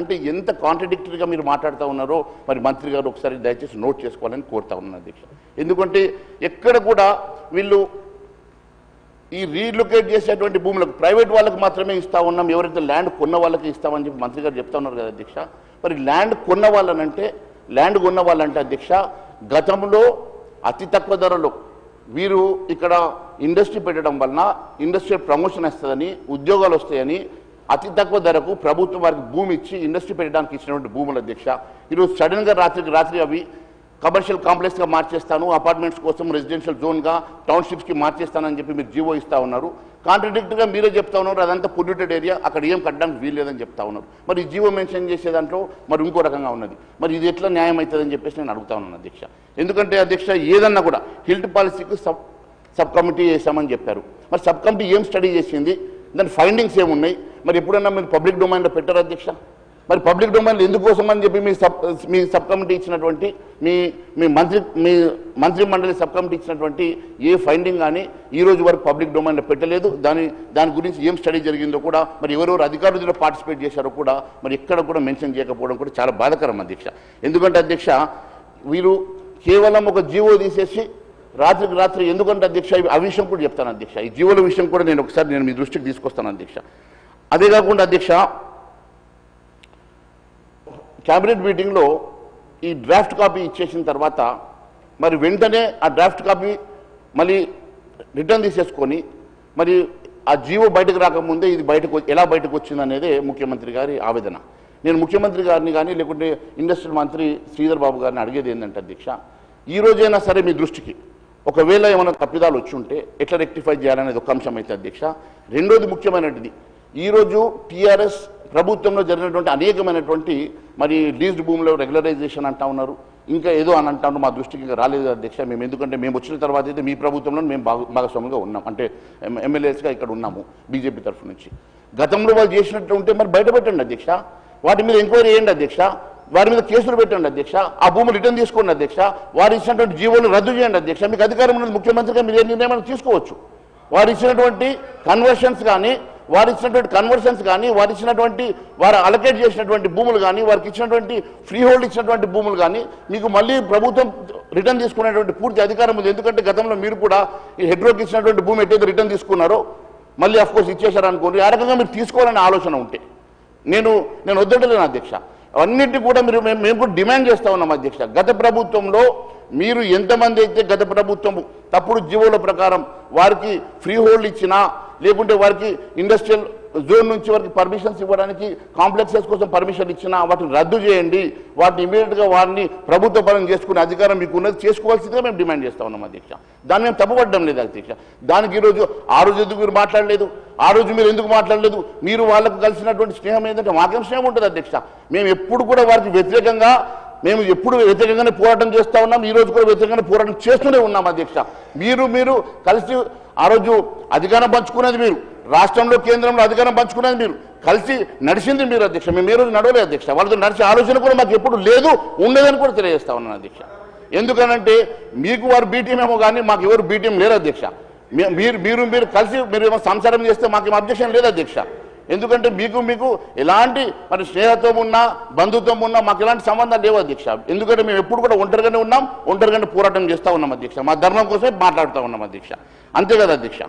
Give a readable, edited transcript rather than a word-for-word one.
అంటే ఎంత కాంట్రడిక్టరీగా మీరు మాట్లాడుతూ ఉన్నారో మరి మంత్రి గారు ఒకసారి దయచేసి నోట్ చేసుకోవాలని కోరుతా ఉన్నాను అధ్యక్ష. ఎందుకంటే ఎక్కడ కూడా వీళ్ళు ఈ రీలొకేట్ చేసేటువంటి భూములకు ప్రైవేట్ వాళ్ళకి మాత్రమే ఇస్తా ఉన్నాం, ఎవరైతే ల్యాండ్ కొన్న వాళ్ళకి ఇస్తామని చెప్పి మంత్రి గారు చెప్తా ఉన్నారు కదా అధ్యక్ష. మరి ల్యాండ్ కొన్న వాళ్ళంటే అధ్యక్ష గతంలో అతి తక్కువ ధరలో వీరు ఇక్కడ ఇండస్ట్రీ పెట్టడం వలన ఇండస్ట్రియల్ ప్రమోషన్ వస్తుందని, ఉద్యోగాలు వస్తాయని అతి తక్కువ ధరకు ప్రభుత్వం వారికి భూమి ఇచ్చి ఇండస్ట్రీ పెట్టడానికి ఇచ్చినటువంటి భూములు అధ్యక్ష ఈరోజు సడన్గా రాత్రి అవి కమర్షియల్ కాంప్లెక్స్గా మార్చేస్తాను, అపార్ట్మెంట్స్ కోసం రెసిడెన్షియల్ జోన్గా టౌన్షిప్స్కి మార్చేస్తానని చెప్పి మీరు జీవో ఇస్తూ ఉన్నారు. కాంట్రడిక్ట్గా మీరే చెప్తా ఉన్నారు అదంతా పొల్యూటెడ్ ఏరియా, అక్కడ ఏం కట్టడానికి వీల్లేదని చెప్తా ఉన్నారు. మరి ఈ జీవో మెన్షన్ చేసే దాంట్లో మరి ఇంకో రకంగా ఉన్నది. మరి ఇది ఎట్లా న్యాయం అవుతుందని చెప్పేసి నేను అడుగుతా ఉన్నాను అధ్యక్ష. ఎందుకంటే అధ్యక్ష ఏదన్నా కూడా హిల్ట్ పాలసీకి సబ్ కమిటీ చేశామని చెప్పారు. మరి సబ్ కమిటీ ఏం స్టడీ చేసింది, దాని ఫైండింగ్స్ ఏమున్నాయి, మరి ఎప్పుడన్నా మీరు పబ్లిక్ డొమైన్లో పెట్టారు అధ్యక్ష? మరి పబ్లిక్ డొమైన్లో ఎందుకోసం అని చెప్పి మీ సబ్ కమిటీ ఇచ్చినటువంటి మీ మంత్రి మండలి సబ్ కమిటీ ఇచ్చినటువంటి ఏ ఫైండింగ్ కానీ ఈ రోజు వరకు పబ్లిక్ డొమైన్లో పెట్టలేదు. దాని గురించి ఏం స్టడీ జరిగిందో కూడా మరి ఎవరెవరు అధికారులు పార్టిసిపేట్ చేశారో కూడా మరి ఎక్కడ కూడా మెన్షన్ చేయకపోవడం కూడా చాలా బాధాకరం అధ్యక్ష. ఎందుకంటే అధ్యక్ష వీరు కేవలం ఒక జీవో తీసేసి రాత్రికి రాత్రి, ఎందుకంటే అధ్యక్ష ఆ విషయం కూడా చెప్తాను అధ్యక్ష, ఈ జీవోల విషయం కూడా నేను మీ దృష్టికి తీసుకొస్తాను అధ్యక్ష. అదే కాకుండా అధ్యక్ష క్యాబినెట్ మీటింగ్లో ఈ డ్రాఫ్ట్ కాపీ ఇచ్చేసిన తర్వాత మరి వెంటనే ఆ డ్రాఫ్ట్ కాపీ మళ్ళీ రిటర్న్ తీసేసుకొని మరి ఆ జీవో బయటకు రాకముందే ఇది ఎలా బయటకు వచ్చింది అనేదే ముఖ్యమంత్రి గారి ఆవేదన. నేను ముఖ్యమంత్రి గారిని కానీ లేకుంటే ఇండస్ట్రియల్ మంత్రి శ్రీధర్ బాబు గారిని అడిగేది ఏంటంటే అధ్యక్ష, ఈ రోజైనా సరే మీ దృష్టికి ఒకవేళ ఏమైనా తప్పిదాలు వచ్చి ఉంటే ఎట్లా రెక్టిఫై చేయాలనేది ఒక అంశం అయితే అధ్యక్ష. రెండోది ముఖ్యమైనది, ఈరోజు టీఆర్ఎస్ ప్రభుత్వంలో జరిగినటువంటి అనేకమైనటువంటి మరి లీజ్డ్ భూములో రెగ్యులరైజేషన్ అంటా ఉన్నారు, ఇంకా ఏదో అని అంటా ఉన్నారు. మా దృష్టికి ఇంకా రాలేదు అధ్యక్ష. ఎందుకంటే మేము వచ్చిన తర్వాత అయితే మీ ప్రభుత్వంలో మేము భాగస్వాములుగా ఉన్నాం, అంటే ఎమ్మెల్యేస్గా ఇక్కడ ఉన్నాము బీజేపీ తరఫు నుంచి. గతంలో వాళ్ళు చేసినట్టు ఉంటే మరి బయట పెట్టండి అధ్యక్ష, వాటి మీద ఎంక్వైరీ చేయండి అధ్యక్ష, వారి మీద కేసులు పెట్టండి అధ్యక్ష, ఆ భూములు రిటర్న్ తీసుకోండి అధ్యక్ష, వారు ఇచ్చినటువంటి జీవోలు రద్దు చేయండి అధ్యక్ష. మీకు అధికారం ఉన్నది, ముఖ్యమంత్రిగా మీరు ఏ నిర్ణయం తీసుకోవచ్చు. వారు ఇచ్చినటువంటి కన్వర్షన్స్ కానీ వారు ఇచ్చినటువంటి వారు అలొకేట్ చేసినటువంటి భూములు కానీ వారికి ఇచ్చినటువంటి ఫ్రీ హోల్డ్ ఇచ్చినటువంటి భూములు కానీ మీకు మళ్ళీ ప్రభుత్వం రిటర్న్ తీసుకునేటువంటి పూర్తి అధికారం ఉంది. ఎందుకంటే గతంలో మీరు కూడా ఈ హెడ్రోకి ఇచ్చినటువంటి భూమి ఎట్టయితే రిటర్న్ తీసుకున్నారో మళ్ళీ అఫ్కోర్స్ ఇచ్చేశారనుకోండి, ఆ రకంగా మీరు తీసుకోవాలనే ఆలోచన ఉంటే నేను వద్దలేను అధ్యక్ష. అన్నింటి కూడా మేము కూడా డిమాండ్ చేస్తూ ఉన్నాం అధ్యక్ష. గత ప్రభుత్వంలో మీరు ఎంతమంది అయితే గత ప్రభుత్వం తప్పుడు జీవోల ప్రకారం వారికి ఫ్రీ హోల్డ్ ఇచ్చినా లేకుంటే వారికి ఇండస్ట్రియల్ జోన్ నుంచి వారికి పర్మిషన్స్ ఇవ్వడానికి కాంప్లెక్సెస్ కోసం పర్మిషన్ ఇచ్చినా వాటిని రద్దు చేయండి, వాటిని ఇమీడియట్గా వారిని ప్రభుత్వ పరం చేసుకునే అధికారం మీకు ఉన్నది, చేసుకోవాల్సిందిగా మేము డిమాండ్ చేస్తూ ఉన్నాం అధ్యక్ష. దాన్ని మేము తప్పుపడడం లేదు అధ్యక్ష. దానికి ఆ రోజు ఎందుకు మీరు మాట్లాడలేదు, ఆ రోజు మీరు ఎందుకు మాట్లాడలేదు, మీరు వాళ్ళకు కలిసినటువంటి స్నేహం ఏంటంటే మాకేం స్నేహం ఉంటుంది అధ్యక్ష. మేము ఎప్పుడు కూడా వారికి వ్యతిరేకంగా వ్యతిరేకంగానే పోరాటం చేస్తూ ఉన్నాం, ఈ రోజు కూడా వ్యతిరేకంగానే పోరాటం చేస్తూనే ఉన్నాం అధ్యక్ష. మీరు కలిసి ఆ రోజు అధికారం పంచుకునేది మీరు, రాష్ట్రంలో కేంద్రంలో అధికారం పంచుకునేది మీరు, కలిసి నడిచింది మీరు అధ్యక్ష. మేము ఏ రోజు నడవలేదు అధ్యక్ష. వాళ్ళతో నడిచే ఆలోచన కూడా మాకు ఎప్పుడు లేదు, ఉండేదని కూడా తెలియజేస్తా ఉన్నాను అధ్యక్ష. ఎందుకనంటే మీకు వారు బీటీఎం ఏమో కానీ మాకు ఎవరు బీటీఎం లేరు అధ్యక్ష. మీరు కలిసి ఏమో సంసారం చేస్తే మాకేం అబ్జెక్షన్ లేదు అధ్యక్ష. ఎందుకంటే మీకు ఎలాంటి మరి స్నేహత్వం ఉన్నా బంధుత్వం ఉన్నా మాకు ఎలాంటి సంబంధాలు లేవు అధ్యక్ష. ఎందుకంటే మేము ఎప్పుడు కూడా ఒంటరిగానే పోరాటం చేస్తూ ఉన్నాం అధ్యక్ష. మా ధర్మం కోసమే మాట్లాడుతూ ఉన్నాం అధ్యక్ష. అంతే కదా అధ్యక్ష.